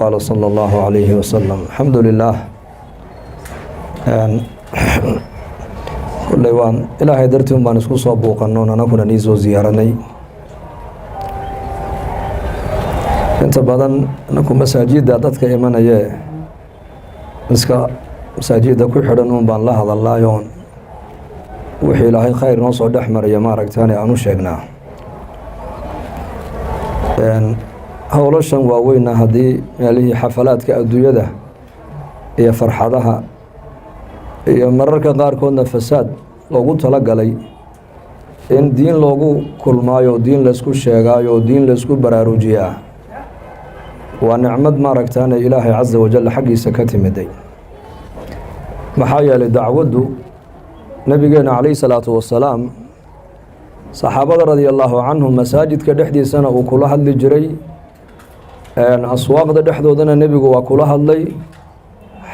قال صلى الله عليه وسلم الحمد لله كل يوم إلهي درتهم بان اسكو soo booqano anaguna niisoo ziyaaranay inta badan anaku masaajida dadka imanaya iska masaajida ku xidhan baan la hadalaayo wixii ilaahay khayr noo soo dhaxmaraya ma aragtaan aanu sheegnaa hawlashan waaweyna haddii meelihii xafalaadka adduunyada iyo farxadaha iyo mararka qaarkoodna fasaad loogu talagalay in diin loogu kulmaayo diin laysku sheegaayo diin laysku baraarujiyaa waa nicmad maaragtaane ilaahay casa wajal xaggiisa ka timiday maxaa yeelay dacwaddu nabigeena calayhi salaatu wasalaam saxaabada radia allaahu canhum masaajidka dhexdiisana uu kula hadli jiray aswaaqda dhexdoodana nebigu waa kula hadlay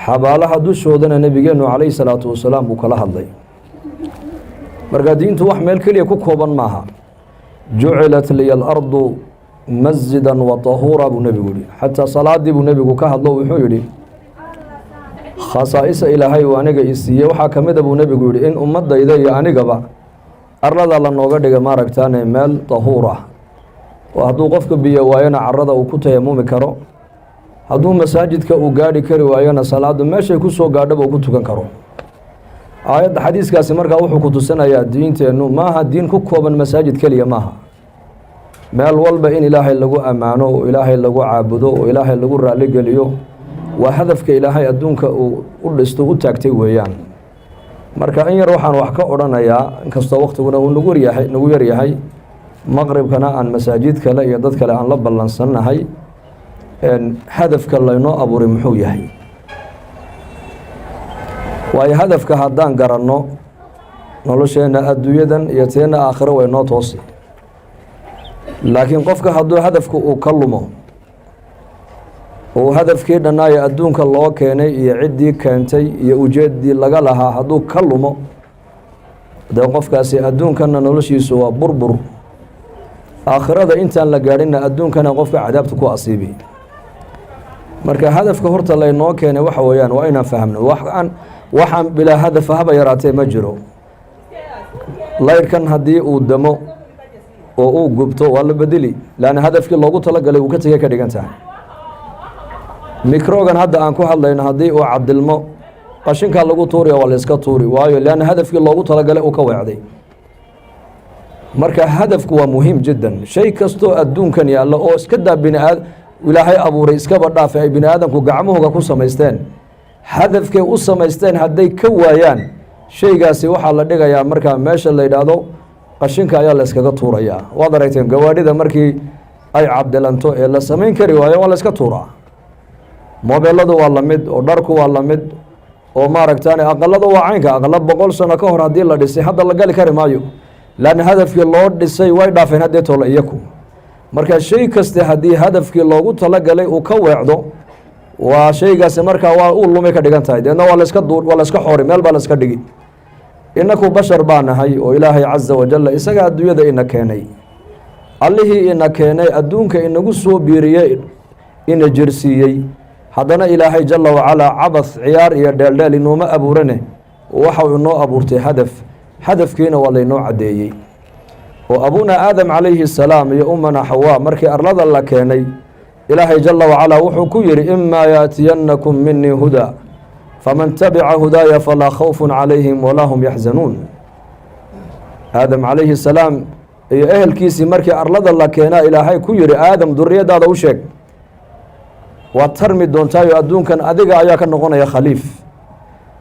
xabaalaha dushoodana nebigeenu calayhi salaatu wasalaam uu kala hadlay marka diintu wax meel keliya ku kooban maaha jucilat liya alardu masjidan wa tahuura buu nebigu yihi xataa salaadii buu nebigu ka hadlo wuxuu yidhi khasaa'isa ilaahay uu aniga i siiyey waxaa ka mida buu nebigu yihi in ummadayda iyo anigaba arlada la nooga dhiga maaragtaane meel tahuur ah oo hadduu qofka biyo waayona carada uu ku tayamumi karo hadduu masaajidka uu gaadhi kari waayona salaadu meeshay ku soo gaadhaba uu ku tukan karo aayadda xadiiskaasi markaa wuxuu ku tusinayaa diinteennu maaha diin ku kooban masaajid keliya maaha meel walba in ilaahay lagu ammaano oo ilaahay lagu caabudo oo ilaahay lagu raalligeliyo waa hadafka ilaahay adduunka uu u dhisto u taagtay weeyaan marka in yar waxaan wax ka odhanayaa inkastoo waktiguna uu nagu yaryahay maqribkana aan masaajid kale iyo dad kale aan la ballansannahay hadafka laynoo abuuray muxuu yahay waayo hadafka haddaan garanno nolosheenna adduunyadan iyo teenna aakhiro way noo toosi laakiin qofka hadduu hadafka uu ka lumo uu hadafkii dhannaayo adduunka loo keenay iyo ciddii keentay iyo ujeeddii laga lahaa hadduu ka lumo dee qofkaasi adduunkanna noloshiisu waa burbur aakhirada intaan la gaadhinna adduunkana qofka cadaabta ku asiibi marka hadafka horta laynoo keenay waxa weeyaan waa inaan fahamno waxaan bilaa hadafa haba yaraatee ma jiro laydhkan haddii uu damo oo uu gubto waa la bedeli laanna hadafkii loogu talagalay uu ka tegay ka dhigan tahay mikrogan hadda aan ku hadlayno haddii uu cadilmo qashinkaa lagu tuuriya waa la iska tuuri waayo leanna hadafkii loogu talagalay uu ka weecday marka hadafku waa muhiim jiddan shay kastoo adduunkan yaallo oo iska daa ilaahay abuuray iskaba dhaafe ay bini aadamku gacmuhuga ku samaysteen hadafkay u samaysteen hadday ka waayaan shaygaasi waxaa la dhigayaa markaa meesha la yidhaahdo qashinka ayaa la iskaga tuurayaa waad aragteen gawaadhida markii ay cabdilanto ee la samayn kari waayo waa la iska tuuraa mobeeladu waa la mid oo dharku waa la mid oo maaragtaane aqalada waa caynka aqala 100 sano ka hor haddii la dhisay hadda la gali kari maayo laanna hadafkii loo dhisay way dhaafeen haddee toola iyaku marka shay kaste haddii hadafkii loogu talagalay uu ka weecdo waa shaygaasi markaa waa uu lumay ka dhigan tahay deedna waa layska xoori meel baa la iska dhigi inaku bashar baa nahay oo ilaahay casa wajalla isaga adduunyada ina keenay allihii ina keenay adduunka inagu soo biiriyey ina jirsiiyey haddana ilaahay jalla wacalaa cabas ciyaar iyo dheeldheel inuuma abuurane waxau inoo abuurtay hadafkiina waa laynoo caddeeyey oo abuna aadam calayhi salaam iyo ummana xawaa markii arlada la keenay ilaahay jalla wacalaa wuxuu ku yidhi imaa yaatiyannakum minii hudaa faman tabica hudaaya falaa khawfun calayhim walaa hum yaxzanuun aadam calayhi salaam iyo ehelkiisii markii arlada la keenaa ilaahay ku yidhi aadam duriyadaada u sheeg waad tarmi doontaayo adduunkan adiga ayaa ka noqonaya khaliif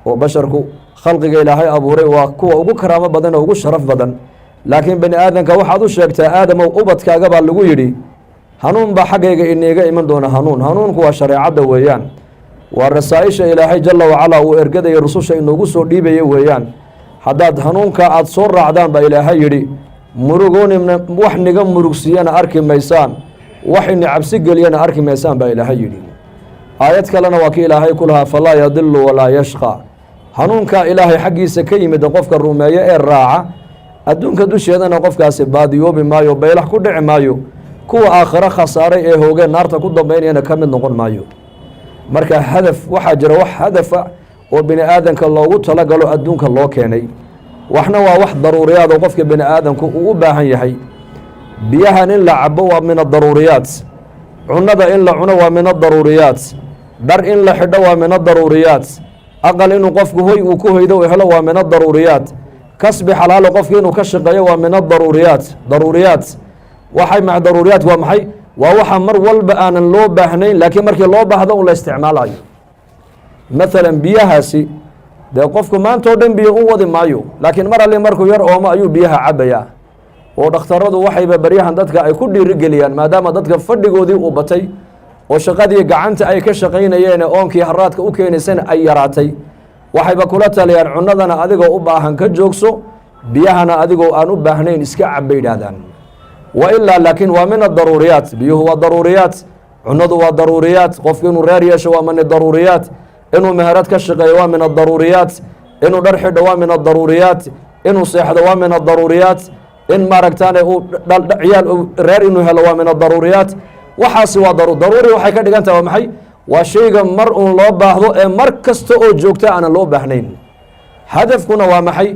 oo basharku khalqiga ilaahay abuuray waa kuwa ugu karaamo badan oo ugu sharaf badan laakiin bani aadanka waxaad u sheegtaa aadamow ubadkaaga baa lagu yidhi hanuun baa xaggayga iniiga iman doona hanuunku waa shareecadda weeyaan waa rasaa-isha ilaahay jalla wacalaa uu ergadaya rususha inoogu soo dhiibaya weeyaan haddaad hanuunka aada soo raacdaan baa ilaahay yidhi murugoonina wax niga murugsiiyana arki maysaan wax ini cabsi geliyana arki maysaan baa ilaahay yidhi aayad kalena waa ki ilaahay ku lahaa falaa yadilu walaa yashqa hanuunkaa ilaahay xaggiisa ka yimida qofka rumeeyo ee raaca adduunka dusheedana qofkaasi baadiyoobi maayo baylax ku dhici maayo kuwa aakhiro khasaaray ee hoogeen naarta ku dambaynayana ka mid noqon maayo. marka hadaf waxaa jira wax hadafa oo bini aadanka loogu talagalo adduunka loo keenay, waxna waa wax daruuriyaad oo qofka bini aadanku uu u baahan yahay. biyahan in la cabo waa min adaruuriyaat, cunada in la cuno waa min adaruuriyaat, dhar in la xidho waa min adaruuriyaat, aqal inuu qofku hoy uu ku hoydo u helo waa min adaruuriyaat, kasbi xalaalo qofki inuu ka shaqeeyo waa min adaruuriyaat. daruuriyaat waxay mac daruuriyaat waa maxay? waa waxa mar walba aanan loo baahnayn laakiin markii loo baahdo un la isticmaalayo. maalan biyahaasi dee qofku maanta oo dhan biyo u wadi maayo, laakiin mar alle markuu yar oomo ayuu biyaha cabayaa. oo dhakhtaradu waxayba baryahan dadka ay ku dhiirigeliyaan, maadaama dadka fadhigoodii uu batay oo shaqadii gacanta ay ka shaqaynayeen oonkii haraadka u keenaysana ay yaraatay, waxayba kula taliyaan cunadana adigoo u baahan ka joogso, biyahana adigoo aan u baahnayn iska cab bay yidhaahdaan. wa ilaa laakiin waa min adaruuriyaat, biyuhu waa daruuriyaat, cunadu waa daruuriyaat, qofku inuu reer yeesho waa min adaruuriyaat, inuu meherad ka shaqeeyo waa min adaruuriyaat, inuu dhar xidho waa min adaruuriyaat, inuu seexdo waa min adaruuriyaat, in maaragtaane uu ciyaal reer inuu helo waa min adaruuriyaat. waxaasi waa daruuri waxay ka dhigan tahay waa maxay? waa shayga mar uun loo baahdo ee mar kasta oo joogta aanan loo baahnayn. hadafkuna waa maxay?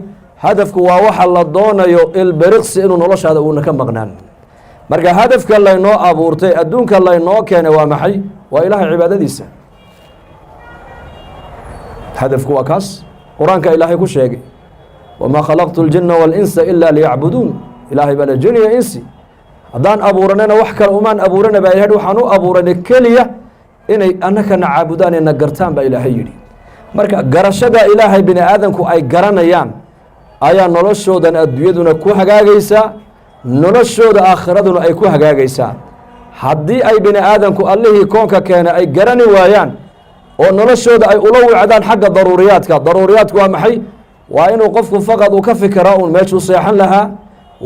hadafku waa waxa la doonayo ilbiriqsi inuu noloshaada uuna ka maqnaan. marka hadafka laynoo abuurtay adduunka laynoo keenay waa maxay? waa ilaahay cibaadadiisa. hadafku waa kaas qur-aanka ilaahay ku sheegay, wamaa khalaqtu ljinna waalinsa ilaa liyacbuduun. ilaahay baa la jiniya insi haddaan abuuranayna wax kale umaan abuurana baa ilahay waxaan u abuuranay keliya inay annakana caabudaan ee na gartaan baa ilaahay yidhi. marka garashada ilaahay bini aadanku ay garanayaan ayaa noloshoodan adduunyaduna ku hagaagaysaa, noloshooda aakhiraduna ay ku hagaagaysaa. haddii ay bini aadanku allihii koonka keena ay garani waayaan oo noloshooda ay ula wicdaan xagga daruuriyaadka. daruuriyaadku waa maxay? waa inuu qofku faqad uu ka fikiraa uun meeshuu seexan lahaa,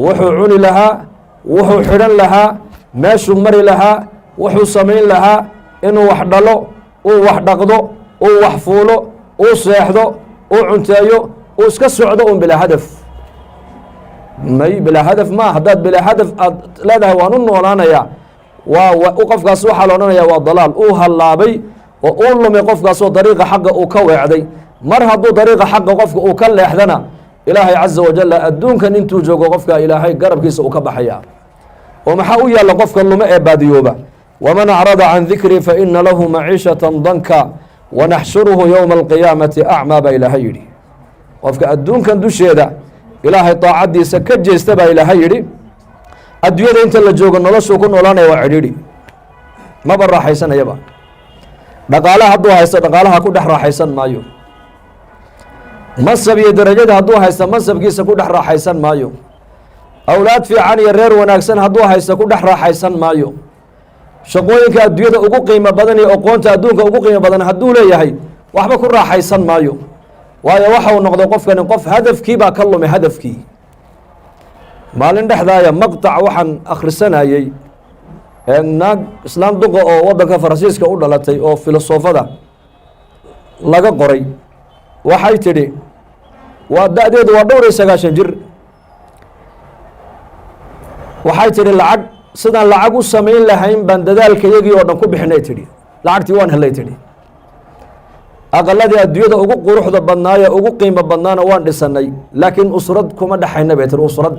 wuxuu cuni lahaa, wuxuu xidhan lahaa, meeshuu mari lahaa, wuxuu samayn lahaa, inuu wax dhalo, uu wax dhaqdo, uu wax fuulo, uu seexdo, uu cunteeyo, uu iska socdo un bilaa hadaf. may bilaa hadaf maa. haddaad bilaa hadaf aad leedahay waan u noolaanayaa, qofkaas waxaa la odhanayaa waa dalaal, uu hallaabay oo uu lumay qofkaasoo dariiqa xaqa uu ka weecday. mar hadduu dariiqa xaqa qofka uu ka leexdana ilaahay caza wajalla adduunkan intuu joogo qofka ilaahay garabkiisa uu ka baxaya. oo maxaa u yaalla qofka lume ee baadiyooba? waman acrada can dikrii fa ina lahu maciishatan danka wanaxshuruhu yowma alqiyaamati acmaa baa ilaahay yidhi. qofka adduunkan dusheeda ilaahay daacaddiisa ka jeesta baa ilaahay yidhi, adduunyada inta la joogo noloshuu ku noolaanaya waa cidhiidhi, maba raaxaysanayaba. dhaqaalaha hadduu haysto dhaqaalaha ku dhex raaxaysan maayo. mansab iyo darajada hadduu haysto mansabkiisa ku dhex raaxaysan maayo. awlaad fiican iyo reer wanaagsan hadduu haysto ku dhex raaxaysan maayo. shaqooyinka adduunyada ugu qiimo badan iyo aqoonta adduunka ugu qiimo badan hadduu leeyahay waxba ku raaxaysan maayo. waayo waxa uu noqdo qofkani qof hadafkii baa ka lumay. hadafkii maalin dhexdaaya maqtac waxaan akhrisanayey naag islaam duqa oo waddanka faransiiska u dhalatay oo filosofada laga qoray. waxay tidhi waa da-deedu waa dhowr iyo 90 jir. waxay tidhi lacag sidaan lacag u samayn lahayn baan dadaalkayagii oo dhan ku bixinay tidhi. lacagtii waan helay tidhi. aqaladii adduunyada ugu quruxda badnaaye ugu qiimo badnaana waan dhisanay, laakiin usrad kuma dhexayna bay tidhi. usrad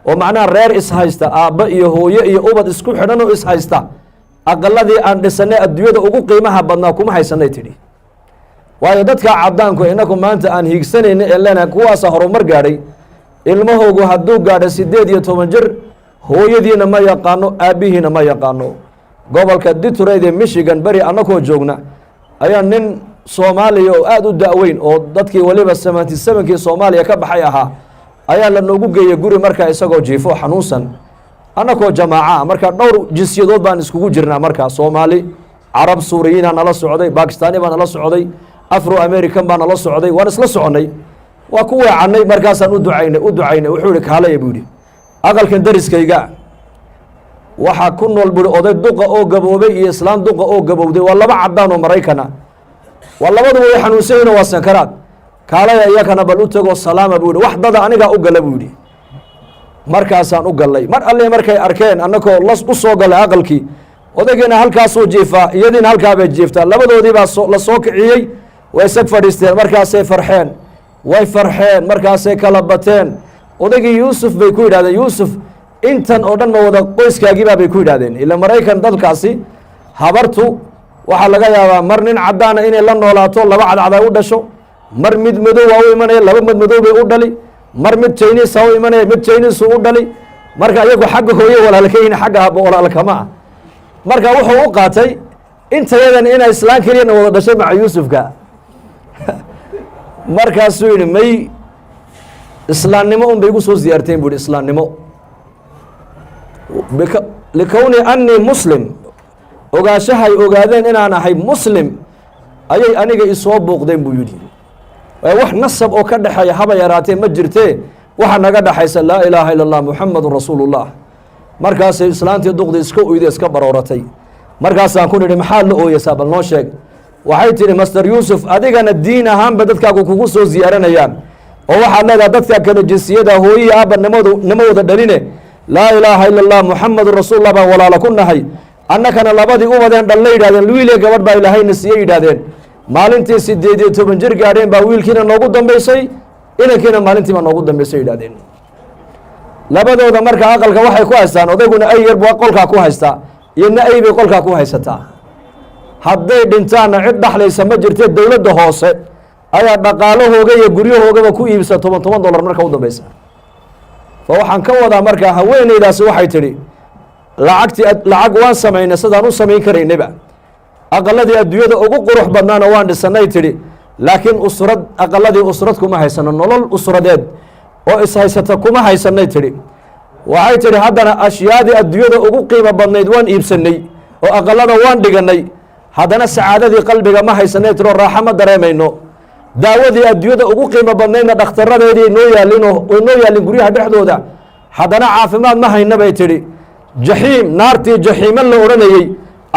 oo macnaha reer ishaysta, aabba iyo hooye iyo ubad isku xidhan oo ishaysta, aqaladii aan dhisanay adduunyada ugu qiimaha badnaa kuma haysanay tidhi. waayo dadka cadaanku inaku maanta aan hiigsanayna ee leenahay kuwaasa horumar gaadhay. ilmahoogu hadduu gaadho 18 jir, hooyadiina ma yaqaano, aabbihiina ma yaqaano. gobolka Detroit ee Michigan beri annakoo joogna ayaa nin Soomaaliya oo aad u da'weyn oo dadkii waliba 77kii Soomaaliya ka baxay ahaa ayaa la noogu geeyay guri markaa isagoo jiifo xanuunsan. annakoo jamaaca markaa dhowr jinsiyadood baan iskugu jirnaa markaa, Soomaali, Carab, Suuriyiina nala socday, Bakistaani baa nala socday, Afro American baa nala socday, waan isla soconay. waa ku weecanay markaasaan u ducaynay wuxuu yihi kaalaya buu yihi aqalkan dariskayga waxaa ku nool buri oday duqa oo gaboobay iyo islaam duqa oo gabowday, waa laba cadaan oo Maraykana, waa labaduba way xanuunsan yihiin, waa sankaraad. kaalaya iyakana bal u tago salaama buu yihi, wax dada anigaa u gala buu yihi. markaasaan u gallay mar alle markay arkeen annagoo u soo gallay aqalkii odaygiina halkaasuu jiifaa iyadiina halkaabay jiiftaa labadoodii baa la soo kiciyey way sag fadhiisteen markaasay farxeen way farxeen markaasay kala bateen odaygii yuusuf bay ku yidhahdeen yuusuf intan oo dhan ma wada qoyskaagiibaa bay ku yidhahdeen ila maraykan dalkaasi habartu waxaa laga yaabaa mar nin caddaana inay la noolaato laba cadcad ay u dhasho mar mid madow waa u imanaya laba mid madow bay u dhali mar mid jayniis ha u imanaya mid jayniisu u dhali marka iyagu xagga hooye walaalka yihin xagga haba walaalkama ah marka wuxuu u qaatay intayadan inay islaan keliyana wada dhashay maca yuusufka markaasuu yidhi may islaamnimo un bay igu soo siyaarteen bu ihi islaamnimo likowni annii muslim ogaanshahay ogaadeen inaan ahay muslim ayay aniga isoo buuqdeen buu yidhi wax nasab oo ka dhexeeya haba yaraatee ma jirtee waxaa naga dhexaysa laa ilaaha ila allah muxamadun rasuulullah markaasay islaantii duqdii iska oyde iska barooratay markaasaan ku nidhi maxaad la ooyeysaa bal noo sheeg waxay tidhi master yuusuf adigana diin ahaanba dadkaagu kugu soo ziyaaranayaan oo waxaad leedaha dadka kale jinsiyada hooyihi aabba nima wada dhaline laa ilaaha ila allah muxamadun rasuulullah baan walaalo ku nahay annakana labadii ubadeen dhalna yidhahdeen wiiliya gabadh baa ilaahayna siiye yidhahdeen maalintii 18 jir gaadheen baa wiilkiina noogu dambaysay inankiina maalintiiba noogu dambaysay yidhahdeen labadooda marka aqalka waxay ku haystaan odayguna ay yar buu qolkaa ku haystaa iyadna ay bay qolkaa ku haysataa hadday dhintaanna cid dhaxlaysa ma jirtee dowladda hoose ayaa dhaqaalahooga iyo guryahoogaba ku iibsa $10 marka u dambaysa fa waxaan ka wadaa markaa haweeneydaasi waxay tidhi lacag waan samaynay sidaan u samayn karaynaba aqaladii adduunyada ugu qurux badnaana waan dhisanay tidhi laakiin aqaladii usrad kuma haysano nolol usradeed oo ishaysata kuma haysanay tidhi waxay tidhi haddana ashyaadii adduunyada ugu qiimo badnayd waan iibsanay oo aqalada waan dhiganay haddana sacaadadii qalbiga ma haysanay tiro raaxa ma dareemayno daawadii adduunyada ugu qiimo badnaydna dhakhtaradeedii noo yaallin guryaha dhexdooda haddana caafimaad ma hayna bay tidhi jaxiim naartii jaxiimo la odhanayey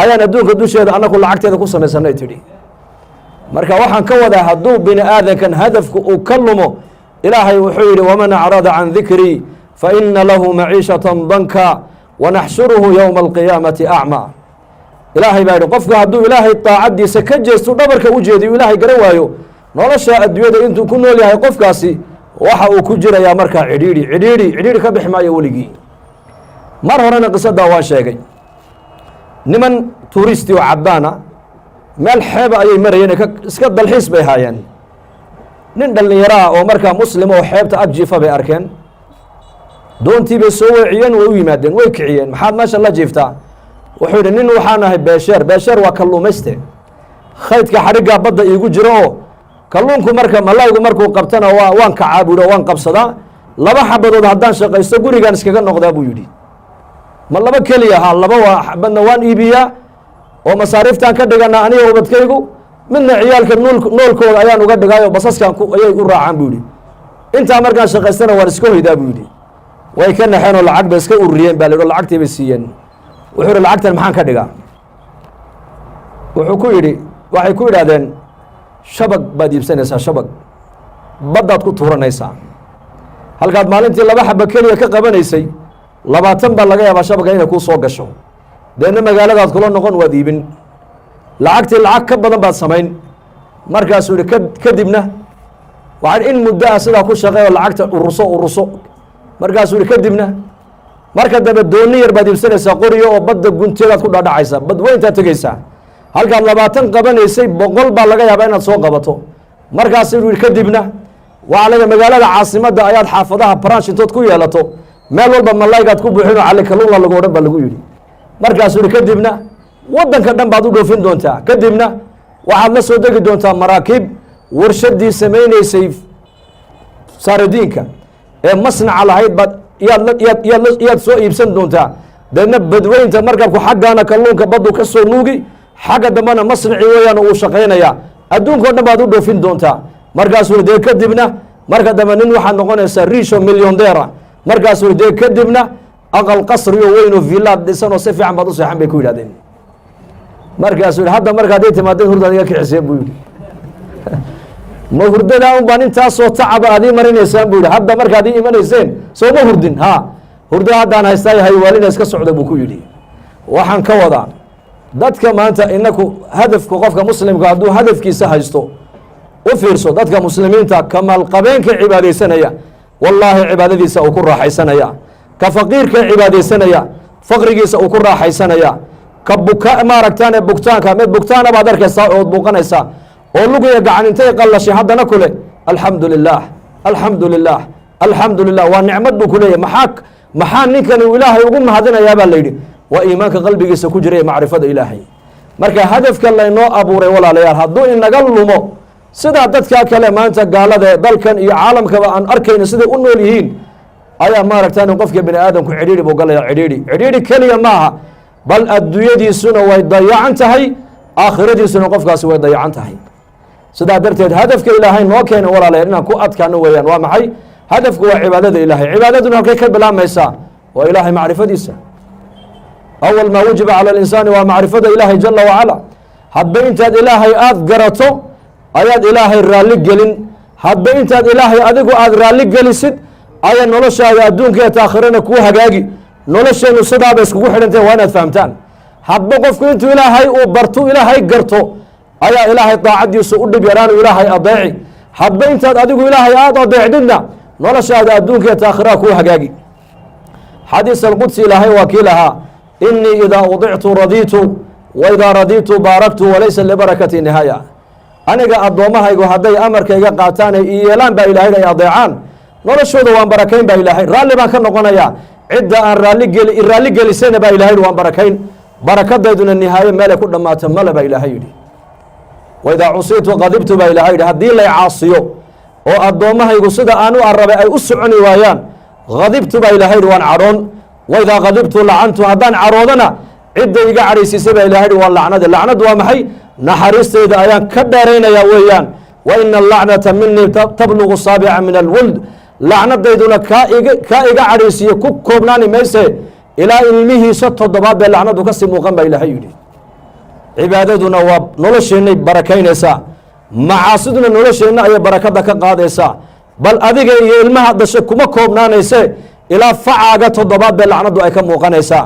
ayaan adduunka dusheeda annaku lacagteeda ku samaysanay tidhi marka waxaan ka wadaa hadduu bini aadankan hadafku uu ka lumo ilaahay wuxuu yidhi waman acrada can dikrii fa ina lahu maciishatan danka wanaxshuruhu yowma alqiyaamati acmaa ilaahay baa yidhi qofku hadduu ilaahay daacaddiisa ka jeestu dhabarka u jeediyo ilaahay garan waayo nolosha adduunyada intuu ku nool yahay qofkaasi waxa uu ku jirayaa markaa cidhiidhi ka bixi maayo weligii mar horena qisadaa waan sheegay niman tuuristi oo caddaana meel xeeba ayay marayeen iska dalxiis bay haayeen nin dhallinyaro ah oo markaa muslim oo xeebta ag jiifa bay arkeen doontii bay soo weeciyeen way u yimaadeen way kiciyeen maxaad meesha la jiiftaa wuxuu yidhi nin waxaan ahay beesheer waa kalluumayste khaydka xadhiggaa badda iigu jiro oo kalluunku marka malaygu markuu qabtana waan kacaa buu yidhi oo waan qabsadaa 2 xabadood haddaan shaqaysto gurigaan iskaga noqdaa buu yidhi ma 2 keliya ha 2 waa xabadna waan iibiyaa oo masaariiftaan ka dhiganaa aniga ubadkaygu midna ciyaalka noolkooda ayaan uga dhigaayo basaskan ayay u raacaan buu yidhi intaa markaan shaqaystana waan iska hoydaa buu yidhi way ka naxeen oo lacag bay iska ururiyeen baa la yidhi oo lacagtii bay siiyeen wuxuu yidhi lacagtan maxaan ka dhigaa wuxuu ku yidhi waxay ku yidhaahdeen shabag baad iibsanaysaa shabag baddaad ku tuuranaysaa halkaad maalintii 2 xaba keliya ka qabanaysay 20 baa laga yaabaa shabaga inay kuu soo gasho deedna magaaladaad kula noqon waad iibin lacagtii lacag ka badan baad samayn markaasuu yihi kadibna waxaan in muddo ah sidaa ku shaqeeyo lacagta uruso markaasuu yihi kadibna marka dambe dooni yar baad iibsanaysaa qoriyo oo badda gunteedaad ku dhaadhacaysaa bad weyntaad tegaysaa halkaad 20 qabanaysay 100 baa laga yaabaa inaad soo qabato markaasuu yihi kadibna waxaa laga magaalada caasimadda ayaad xaafadaha branch intood ku yeelato meel walba malaygaad ku buuxinoo cali kalluunla lagu odhan baa lagu yidhi markaasuu yihi kadibna waddanka dhan baad u dhoofin doontaa kadibna waxaad la soo degi doontaa maraakiib warshadii samaynaysay saaradiinka ee masnaca lahayd baad yaad soo iibsan doontaa deedna badweynta markabku xaggaana kalluunka baddu ka soo nuugi xagga dambena masnaci weeyaan uu shaqaynayaa adduunkao dhan baad u dhoofin doontaa markaasuu dee kadibna marka dambe nin waxaad noqonaysaa riisho milyondeera markaasuu dee kadibna aqal qasri oo weyn oo villaad dhisan oo si fiican baad u seexan bay ku yidhahdeen markaasuu yidhi hadda marka hadday timaadeen hurdaad iga kiciseen buu yidhi ma hurdadaa un baan intaasoo tacaba aad ii marinaysaan buu yidhi hadda markaad ii imanayseen soo ma hurdin ha hurdo haddaan haystaa yahay waalina iska socda buu ku yidhi. waxaan ka wadaa dadka maanta inaku hadafka qofka muslimka hadduu hadafkiisa haysto u fiirso dadka muslimiinta kamal qabeenka cibaadaysanaya wallaahi cibaadadiisa uu ku raaxaysanaya, ka faqiirka cibaadaysanaya faqrigiisa uu ku raaxaysanaya, ka buka maaragtaan ee bugtaanka mid bugtaana baad arkaysaa ood buuqanaysaa oo lugiya gacan intay qallashay haddana kule alxamdu lilaah alxamdu lilaah alxamdu lilah. waa nicmad buu ku leeyahy. maxaa ninkan uu ilaahay ugu mahadinayaa baa layidhi waa iimaanka qalbigiisa ku jira ee macrifada ilaahay. marka hadafka laynoo abuuray walaalayaal hadduu inaga lumo sidaa dadkaa kale maanta gaalada ee dalkan iyo caalamkaba aan arkayno siday u nool yihiin ayaa maaragtaan qofka bini aadamku cidhiidhi buu galaya. cidhiidhi keliya maaha, bal adduunyadiisuna way dayacan tahay, aakhiradiisuna qofkaasi way dayacan tahay. sidaa darteed hadafka ilaahay noo keena walaalayaal inaan ku adkaano weeyaan. waa maxay hadafku? waa cibaadada ilaahay. cibaadaduna halkay ka bilaabmaysaa? waa ilaahay macrifadiisa. awal maa wajiba cala alinsaani waa macrifada ilaahay jala wacala. hadba intaad ilaahay aada garato ayaad ilaahay raalli gelin. hadba intaad ilaahay adigu aada raalli gelisid ayaa noloshaada adduunka ee taakhirana kuu hagaagi. nolosheenu sidaaba iskugu xidhantay waa inaad fahamtaan. hadba qofku intuu ilaahay uu bartu ilaahay garto ayaa ilaahay daacadiisu u dhib yaraanu ilaahay adeeci. hadba intaad adigu ilaahay aada adeecdidna noloshaada adduunka ee taakhiraha kuu hagaagi. xadiis alqudsi ilaahay waa kii lahaa inii idaa udictu radiitu wa idaa radiitu baaraktu walaysa libarakati nihaaya. aniga addoommahaygu hadday amarkayga qaataan ay yeelaan baa ilaahay ay adeecaan noloshooda waan barakayn baa ilaahay. raalli baan ka noqonayaa cidda aan raalli gelisayna baa ilahay waan barakayn. barakadayduna nihaaye meelay ku dhammaato male baa ilaahay yidhi. waidaa cusiitu qadibtu baa ilahay yidhi haddii lay caasiyo oo addoommahaygu sida aan u arabay ay u soconi waayaan qadibtu baa ilahay yidhi waan cadhoon. waidaa qadibtu lacantu haddaan cadhoodana cidda iga cadhaysiisay baa ilahay yidhi waa lacnada. lacnadu waa maxay? naxariistayda ayaan ka dheeraynayaa weeyaan. wa ina alacnata minii tablugu saabica min alwuld. lacnadayduna kaa iga cadhaysiiye ku koobnaani mayse ilaa ilmihiisa 7 bee lacnadu kasii muuqan baa ilaahay yidhi. cibaadaduna waa nolosheennay barakaynaysaa, macaasiduna nolosheenna ayay barakada ka qaadaysaa. bal adiga iyo ilmaha dhashay kuma koobnaanayse ilaa facaaga 7 bee lacnadu ay ka muuqanaysaa.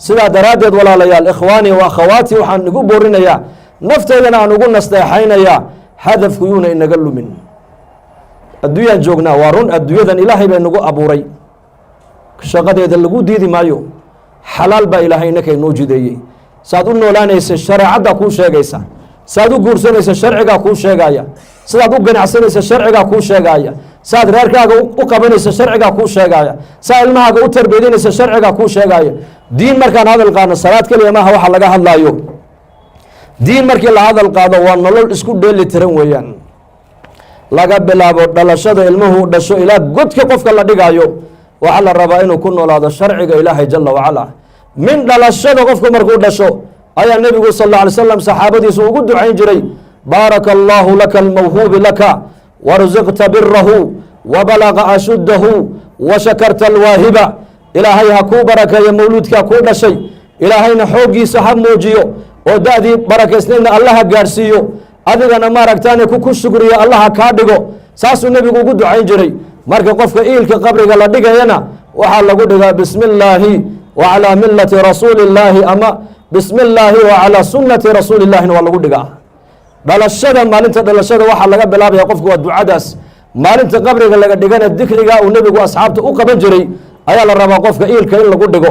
sidaa daraaddeed walaalayaal ikhwaanii wa akhawaatii waxaan igu boorinayaa nafteydana aan ugu nasteexaynayaa hadafku yuuna inaga lumin. adduunyaan joognaa waa run, adduunyadan ilaahay baa nagu abuuray, shaqadeeda lagu diidi maayo. xalaal baa ilaahay inaka inoo jideeyey. saad u noolaanaysa shareecaddaa kuu sheegaysa, saad u guursanaysa sharcigaa kuu sheegaya, sidaad u ganacsanaysa sharcigaa kuu sheegaya, saad reerkaaga u qabanaysa sharcigaa kuu sheegaya, saa ilmahaaga u tarbiyadinaysa sharcigaa kuu sheegaya. diin markaan hadal qaadno salaad keliya maaha waxa laga hadlaayo. diin markii la hadal qaado waa nolol isku dheeli tiran weeyaan. laga bilaabo dhalashada ilmuhu dhasho ilaa godka qofka la dhigaayo waxaa la rabaa inuu ku noolaado sharciga ilaahay jala wacala. min dhalashada qofku markuu dhasho ayaa nebigu sal alla alay slam saxaabadiisu ugu ducayn jiray baaraka allaahu laka almawhuubi laka warsuqta birahu wa balaqa ashuddahu wa shakarta alwaahiba. ilaahay ha kuu barakeeyo mawluudkaa kuu dhashay, ilaahayna xooggiisa ha muujiyo oo da-dii barakaysnaydna allaha gaadhsiiyo, adigana maaragtaane ku shukriyo allaha kaa dhigo. saasuu nebigu ugu ducayn jiray. marka qofka iilka qabriga la dhigayana waxaa lagu dhigaa bismi illaahi wa calaa millati rasuuli illaahi ama bismi illaahi wa calaa sunnati rasuuli illahina waa lagu dhigaa. dhalashada maalinta dhalashada waxaa laga bilaabaya qofku waa ducadaas. maalinta qabriga laga dhigana dikrigaa uu nebigu asxaabta u qaban jiray ayaa la rabaa qofka iilka in lagu dhigo.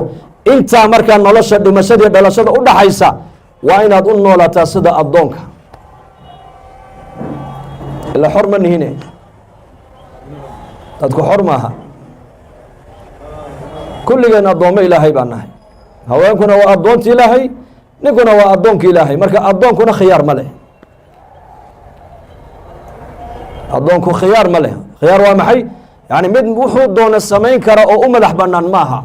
intaa markaa nolosha dhimashadii dhalashada u dhaxaysa waa inaad u noolataa sida addoonka. ila xor ma nihine, dadku xor maaha. kulligeen addoommo ilaahay baa nahay. haweenkuna waa addoonta ilaahay, ninkuna waa addoonka ilaahay. marka addoonkuna khiyaar ma leh. addoonku khiyaar ma leh. khiyaar waa maxay? yani mid wuxuu doona samayn kara oo u madax bannaan maaha.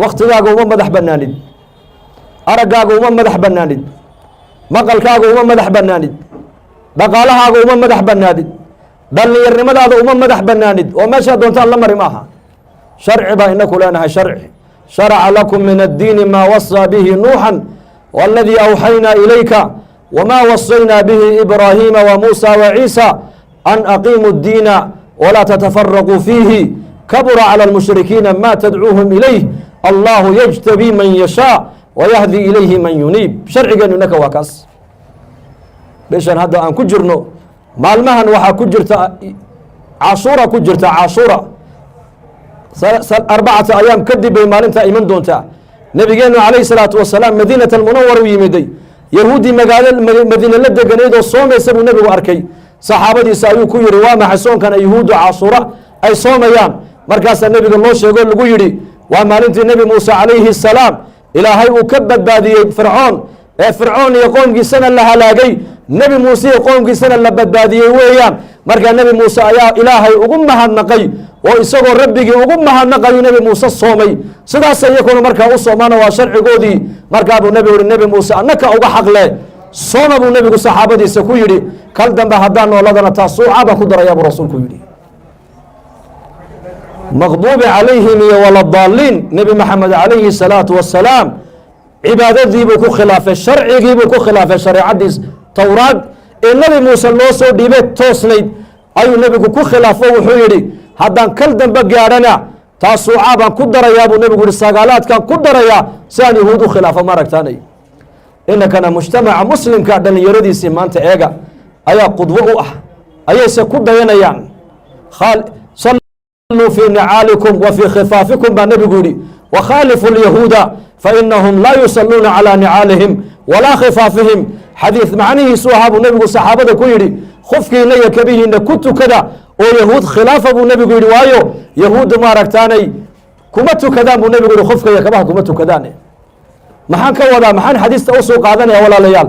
waktigaaga uma madax bannaanid, araggaaga uma madax bannaanid, maqalkaaga uma madax bannaanid, dhaqaalahaaga uma madax bannaanid, dhallinyarnimadaada uma madax bannaanid oo meeshaa doontaan la mari maaha. sharci baa inaku leenahay. sharci sharaca lakum min addiini maa wasaa bihi nuuxan waladii awxaynaa ilayka wamaa wasaynaa bihi ibraahiima wa muusa wa ciisa an aqiimu ddiina walaa tatafaraquu fiihi kabura calى اlmushrikiina ma tadcuuhum ilayh allahu yajtabii man yashaa wayahdi ilayhi man yuniib. sharcigeenu innaka waa kaas. bishan hadda aan ku jirno maalmahan waxaa ku jirta cashuura ku jirta, cashuura 4 ayaam kadib bay maalintaa iman doontaa. nabigeenu calayhi salaatu wasalaam madiinat almunawar u yimiday, yahuuddii madiine la deganeyd oo soomaysa buu nebigu arkay. saxaabadiisa ayuu ku yihi waa maxay soonkan yahuuddu cashuura ay soomayaan? markaasaa nebiga loo sheegoo lagu yidhi waa maalintii nebi muuse calayhi salaam ilaahay uu ka badbaadiyey fircoon, ee fircoon iyo qoomkiisana la halaagay, nebi muuse iyo qoomkiisana la badbaadiyey weeyaan. markaa nebi muuse ayaa ilaahay ugu mahadnaqay, oo isagoo rabbigii ugu mahadnaqayu nebi muuse soomay. sidaas iyakuna markaa u soomana waa sharcigoodii. markaa buu nebigu yihi nebi muuse annaka uga xaqle sooma buu nebigu saxaabadiisa ku yidhi, kal dambe haddaan nooladana taasuuca baan ku darayaa buu rasuulku yidhi. maqduubi calayhim iyo waladaalliin, nebi maxamed calayhi salaatu wasalaam cibaadadiibuu ku khilaafay, sharcigiibuu ku khilaafay, shareecadiis towraad ee nebi muuse loo soo dhiibay toosnayd ayuu nebigu ku khilaafo. wuxuu yidhi haddaan kal dambe gaadhana taasuuca baan ku darayaa buu nebigu yihi, sagaalaadkaan ku darayaa si aan yahuud u khilaafo. ma aragtaanay inakana mujtamaca muslimka dhallinyaradiisii maanta eega ayaa qudwo u ah, ayayse ku dayanayaan. saluu fii nicaalikum wa fii khifaafikum baa nebigu yihi, wakhaalifu lyahuuda fainahum laa yusaluuna calaa nicaalihim walaa khifaafihim. xadiid macnihiisu ahaa buu nebigu saxaabada ku yidhi, khufkiina iyo kabihiina ku tukada oo yahuud khilaafa buu nebigu yidhi, waayo yahuudda maaragtaanay kuma tukadaan buu nebigu yihi, khufka iyo kabaha kuma tukadaan. maxaan ka wadaa, maxaan xadiista usoo qaadanaya walaalayaal?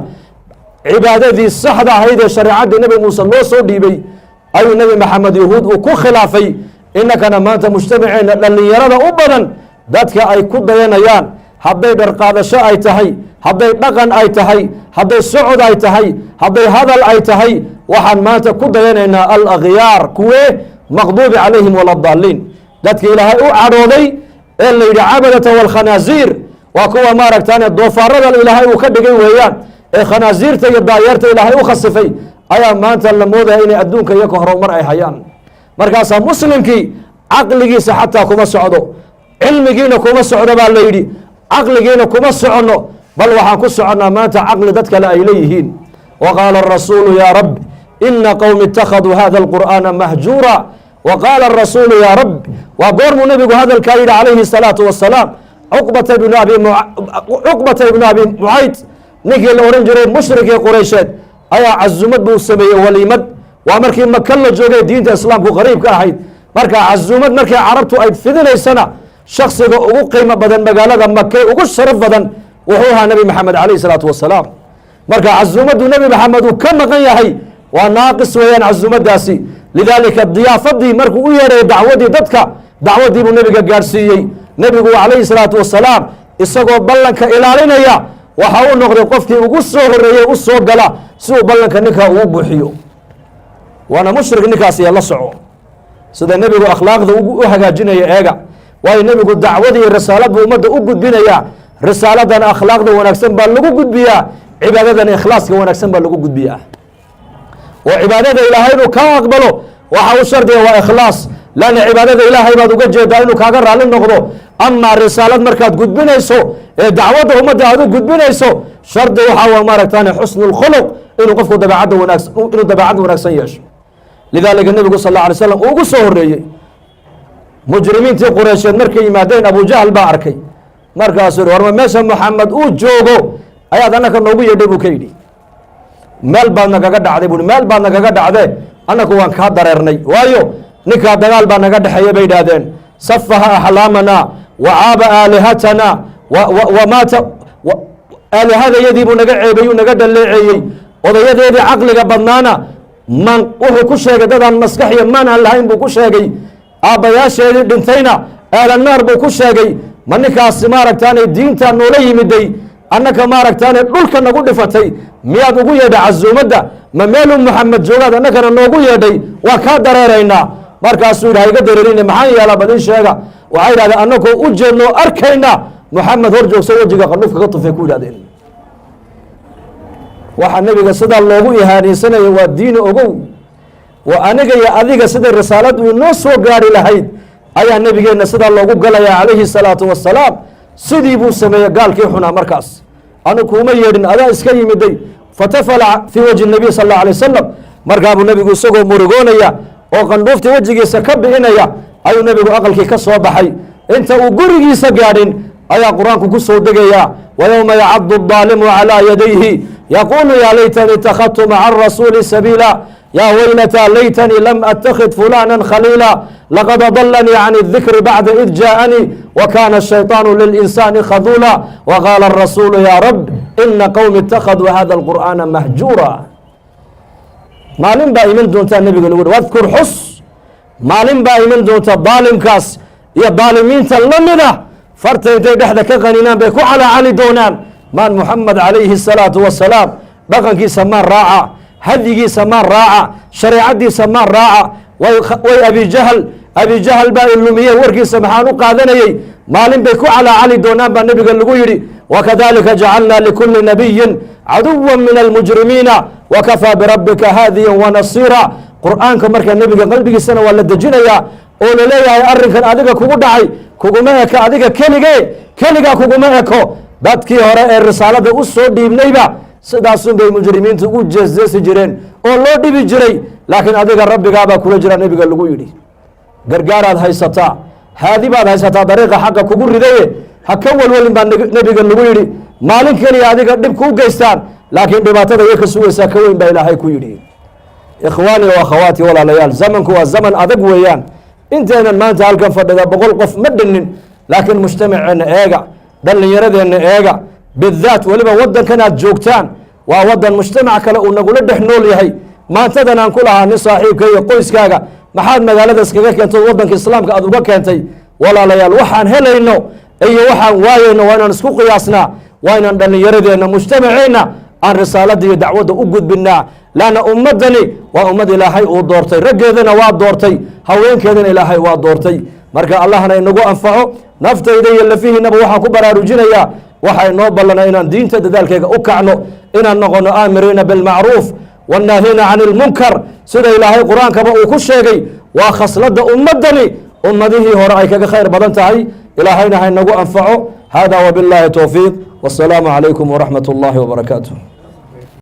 cibaadadii saxda ahayd ee shareecaddii nebi muuse loo soo dhiibay ayuu nebi maxamed yahuud uu ku khilaafay. inakana maanta mujtamaceena dhallinyarada u badan dadka ay ku dayanayaan, hadday dharqaadasho ay tahay, hadday dhaqan ay tahay, hadday socod ay tahay, hadday hadal ay tahay, waxaan maanta ku dayanaynaa alakhyaar, kuwee maqduubi calayhim waladaalliin, dadka ilaahay u cadhooday ee la yidhi cabadata walkhanaasiir, waa kuwa maaragtaane doofaarada ilaahay uu ka dhigay weeyaan, ee khanaasiirta iyo daayeerta ilaahay u khasifay ayaa maanta la moodaya inay adduunka iyaka horumar ay hayaan. markaasaa muslimkii caqligiisa xataa kuma socdo, cilmigiina kuma socdo baa la yidhi, caqligiina kuma soconno, bal waxaan ku soconnaa maanta caqli dad kale ay leeyihiin. wa qaala arasuulu yaa rabbi ina qowmi ittakhaduu hada alqur'aana mahjuura. wa qaala arasuulu yaa rabbi, waa goormuu nebigu hadalkaa yidhi calayhi salaatu wasalaam. cuqbata ibnu abi mucayd ninkii la ohan jiray mushrikii quraysheed ayaa cazumad buu sameeyey, waliimad. waa markii maka la joogay diinta islaamku qariib ka ahayd. marka cazumad markii carabtu ay fidinaysana shaksiga ugu qiimo badan magaalada make ugu sharaf badan wuxuu ahaa nebi maxamed calayhi salaatu wasalaam. marka cazumaddu nebi maxamed uu ka maqan yahay waa naaqis weeyaan cazumadaasi. lidaalika diyaafadii markuu u yeedhayay dacwadii dadka, dacwadii buu nebiga gaadhsiiyey. nebigu calayhi salaatu wasalaam isagoo ballanka ilaalinaya waxa uu noqday qofkii ugu soo horeeyey u soo gala si uu ballanka ninkaa ugu buuxiyo. waana mushrik ninkaas iyo la soco sida nebigu akhlaaqda u hagaajinaya eega. waayo nebigu dacwada iyo risaalad buu ummadda u gudbinayaa. risaaladana akhlaaqda wanaagsan baa lagu gudbiyaa, cibaadadana ikhlaaska wanaagsan baa lagu gudbiyaa. oo cibaadada ilaahay inuu kaa aqbalo waxa u shardiga waa ikhlaas, lanna cibaadada ilaahay baad uga jeedaa inuu kaaga raalli noqdo. amaa risaalad markaad gudbinayso ee dacwadda ummadda aad u gudbinayso, shardi waxaa waa maaragtaan xusnu lkhuluq, inuu qofku dabeecadda wanaagsan inuu dabeecad wanaagsan yeesho. lidaalika nebigu sal alla alay slam uu ugu soo horeeyey. mujrimiintii qureysheed markay yimaadeen abujahl baa arkay, markaasuu yihi warma meesha maxamed uu joogo ayaad annaka noogu yeedhay buu ka yidhi. meel baad nagaga dhacday buui, meel baad nagaga dhacdee annaku waan kaa dareernay, waayo ninkaa dagaal baa naga dhexeeya bay idhaahdeen. safaha axlaamana wa caaba aalihatana wamaata aalihadayadii buu naga ceebay, uu naga dhaleeceeyey. odayadeedii caqliga badnaana man wuxuu ku sheegay dadaan maskax iyo maan aan lahayn buu ku sheegay. aabbayaasheedii dhintayna aalanaar buu ku sheegay. ma ninkaasi maaragtaanay diinta noola yimiday, annaka maaragtaanay dhulka nagu dhifatay, miyaad ugu yeedhay casuumadda? ma meeluu maxamed joogaad annakana noogu yeedhay? waa kaa dareeraynaa. markaasuu yidhi hayga dareerine maxaan yeelaa badin sheega. waxay yidhahdeen annakoo u jeednoo arkayna maxamed hor joogso wejiga qandhufka ka tufay ku yidhahdeen. waxaa nebiga sidaa loogu ihaanaysanaya waa diini ogow. waa aniga iyo adiga sida risaaladu inoo soo gaari lahayd ayaa nebigeenna sidaa loogu galayaa calayhi الsalaaةu wasalaam. sidii buu sameeyey gaalkii xunaa markaas. anu kuuma yeedhin adaa iska yimiday. fatafala fii wajhi الnabiy sal اlه alيه wasalam. markaa buu nebigu isagoo murugoonaya oo qandhuuftii wejigiisa ka bixinaya ayuu nebigu aqalkii ka soo baxay. inta uu gurigiisa gaadhin ayaa qur-aanku ku soo degayaa وyومa yacadu الظaalimu عalى yadayhi yaqulu ya laytani اtakhadtu maca الrasuuli sabiila ya waylata laytanii lam atakid fulana khaliila laqad adalanii can الذikri bacda id jaaءanii wakana الshayطaanu lilinsani khadula waqaala الrasuulu ya rab ina qowmi اtakhaduu hada الqur'aana mahjuura. maalin baa iman doontaa nebiga lagu wadkur xus. maalin baa iman doonta daalimkaas iyo daalimiinta lamida farta intay dhexda ka qaninaan bay ku calaacali doonaan. maan muxamed calayhi الsalaaةu wasalaam dhaqankiisa maan raaca, hadyigiisa maan raaca, shareecadiisa maan raaca. way abijahal baa ilumiyey warkiisa maxaan u qaadanayey. maalin bay ku calaacali doonaan baa nebiga lagu yidhi wakadalika jacalna likuli nabiyin caduwa min almujrimiina wakafaa birabika haadiya wanasiira. qur'aanka markaa nebiga qalbigiisana waa la dejinayaa oo laleeyahay arrinkan adiga kugu dhacay kuguma eko adiga keligaa kuguma eko. dadkii hore ee risaalada u soo dhiibnayba sidaasun bay mujrimiintu u jeesjeesi jireen oo loo dhibi jiray, laakiin adiga rabbigaabaa kula jira nebiga lagu yidhi. gargaaraad haysataa, haadi baad haysataa dariiqa xaqa kugu ridaye ha ka walwalin baa nebiga lagu yidhi. maalin keliya adiga dhib kuu geystaan, laakiin dhibaatada iyo ka sugaysaa ka weyn baa ilaahay ku yidhi. ikhwaani wa akhawaati walaalayaal, zamanku waa zaman adag weeyaan. intaynan maanta halkan fadhida 100 qof ma dhinnin, laakiin mujtamaceenna eega, dhallinyaradeenna eega, bidaat weliba waddankan aad joogtaan waa waddan mujtamac kale uu nagula dhex nool yahay. maantadan aan ku lahaa nin saaxiibka iyo qoyskaaga maxaad magaalada iskaga keentay waddanka islaamka aad uga keentay? walaalayaal, waxaan helayno iyo waxaan waayeyno waa inaan isku qiyaasnaa. waa inaan dhallinyaradeenna mujtamaceenna aan risaalada iyo dacwadda u gudbinaa. laanna ummaddani waa ummad ilaahay uu doortay, raggeedana waa doortay, haweenkeedana ilaahay waa doortay. marka allahna inagu anfaco. naftayda iyo lafihiinaba waxaan ku baraarujinayaa waxay noo ballana inaan diinta dadaalkeega u kacno, inaan noqono aamiriina bilmacruuf wannaahiina can ilmunkar sida ilaahay qur-aankaba uu ku sheegay. waa khasladda ummaddani ummadihii hore ay kaga khayr badan tahay. ilaahayna ha inagu anfaco. hada wbillaahi towfiiq. wasalaamu calaykum waraxmat اllahi wbarakaatu.